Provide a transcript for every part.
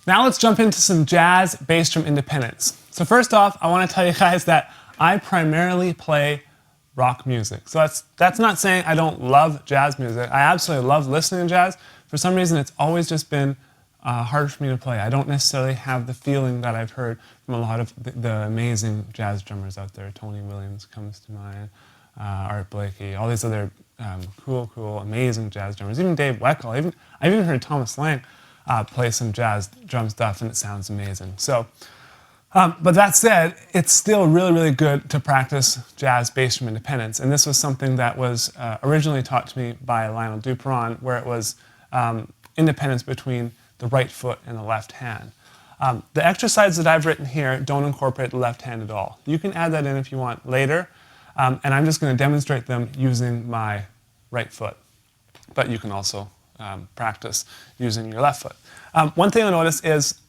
Now let's jump into some jazz bass drum independence. So first off, I want to tell you guys that I primarily play rock music. So that's not saying I don't love jazz music. I absolutely love listening to jazz. For some reason, it's always just been hard for me to play. I don't necessarily have the feeling that I've heard from a lot of the amazing jazz drummers out there. Tony Williams comes to mind, Art Blakey, all these other cool, amazing jazz drummers. Even Dave Weckl. I've even heard Thomas Lang play some jazz drum stuff, and it sounds amazing. So, but that said, it's still really good to practice jazz bass drum independence. And this was something that was originally taught to me by Lionel Duperon, where it was independence between the right foot and the left hand. The exercises that I've written here don't incorporate the left hand at all. You can add that in if you want later, and I'm just going to demonstrate them using my right foot. But you can also practice using your left foot. One thing you'll notice is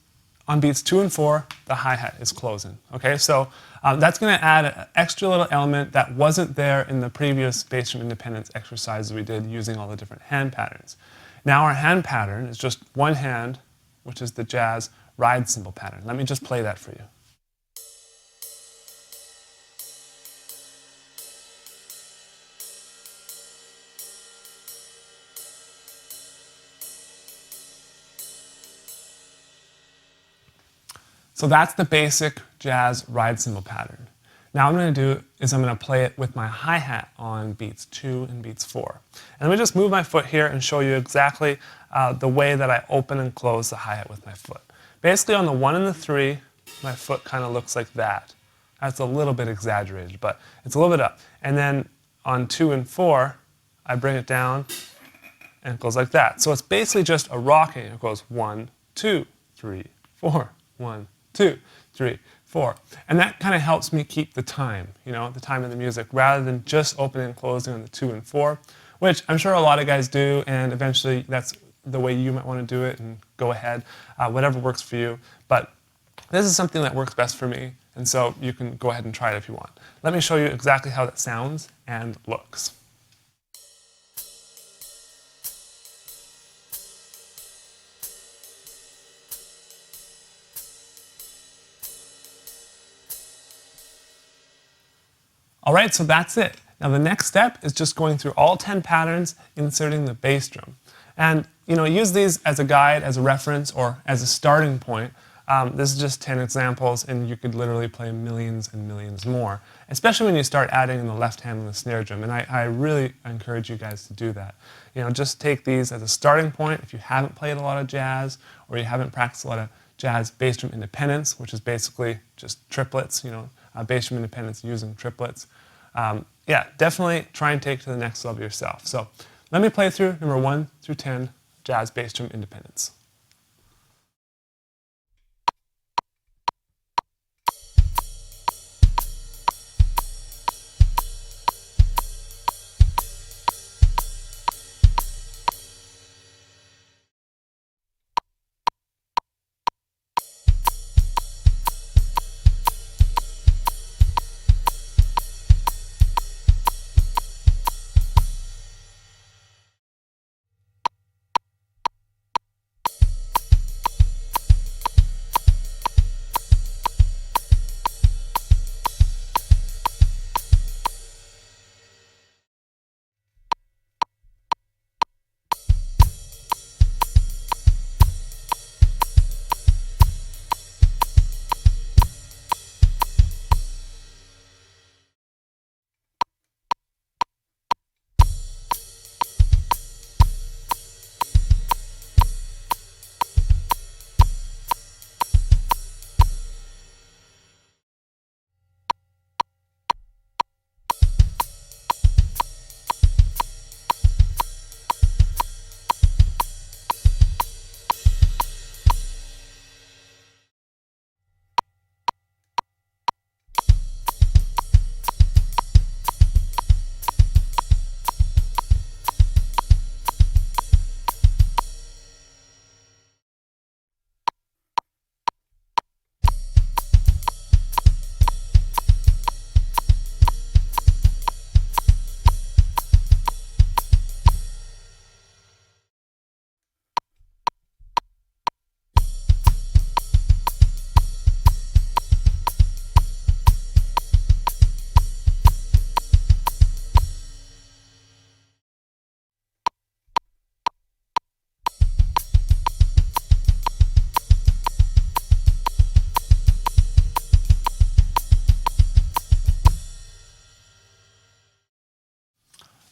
on beats 2 and 4, the hi-hat is closing. Okay, so that's going to add an extra little element that wasn't there in the previous bass drum independence exercises we did using all the different hand patterns. Now our hand pattern is just one hand, which is the jazz ride cymbal pattern. Let me just play that for you. So that's the basic jazz ride cymbal pattern. Now what I'm going to do is I'm going to play it with my hi-hat on beats 2 and beats 4. And let me just move my foot here and show you exactly the way that I open and close the hi-hat with my foot. Basically on the 1 and the 3, my foot kind of looks like that. That's a little bit exaggerated, but it's a little bit up. And then on 2 and 4, I bring it down and it goes like that. So it's basically just a rocking. It goes 1, 2, 3, 4, 1, 2, 3, 4. And that kind of helps me keep the time, the time of the music, rather than just opening and closing on the 2 and 4, which I'm sure a lot of guys do, and eventually that's the way you might want to do it, and go ahead, whatever works for you. But this is something that works best for me, and so you can go ahead and try it if you want. Let me show you exactly how that sounds and looks. All right, so that's it. Now the next step is just going through all 10 patterns, inserting the bass drum. And use these as a guide, as a reference, or as a starting point. This is just 10 examples, and you could literally play millions and millions more, especially when you start adding in the left hand and the snare drum. And I really encourage you guys to do that. Just take these as a starting point if you haven't played a lot of jazz, or you haven't practiced a lot of jazz bass drum independence, which is basically just triplets, bass drum independence using triplets. Yeah, definitely try and take it to the next level yourself. So let me play through number 1 through 10, jazz bass drum independence.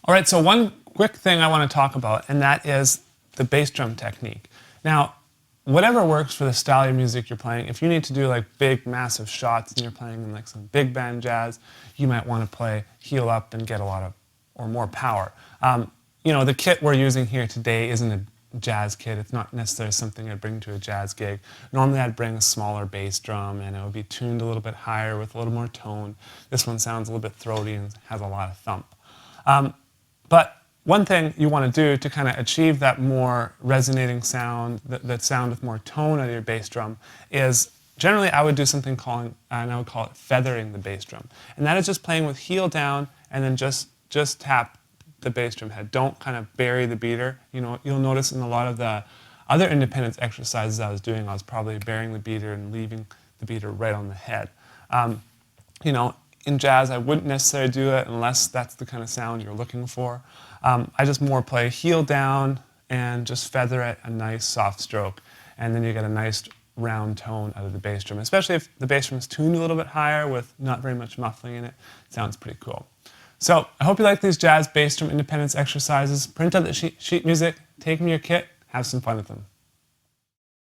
All right, so one quick thing I want to talk about, and that is the bass drum technique. Now, whatever works for the style of music you're playing, if you need to do like big, massive shots and you're playing in like some big band jazz, you might want to play heel up and get a lot of, or more power. You know, the kit we're using here today isn't a jazz kit. It's not necessarily something I'd bring to a jazz gig. Normally I'd bring a smaller bass drum and it would be tuned a little bit higher with a little more tone. This one sounds a little bit throaty and has a lot of thump. But one thing you want to do to kind of achieve that more resonating sound, that sound with more tone out of your bass drum, is generally I would do something and I would call it feathering the bass drum. And that is just playing with heel down and then just tap the bass drum head. Don't kind of bury the beater. You know, you'll notice in a lot of the other independence exercises I was doing, I was probably burying the beater and leaving the beater right on the head. You know, in jazz, I wouldn't necessarily do it unless that's the kind of sound you're looking for. I just more play heel down and just feather it a nice soft stroke. And then you get a nice round tone out of the bass drum, especially if the bass drum is tuned a little bit higher with not very much muffling in it. It sounds pretty cool. So I hope you like these jazz bass drum independence exercises. Print out the sheet music, take them to your kit, have some fun with them.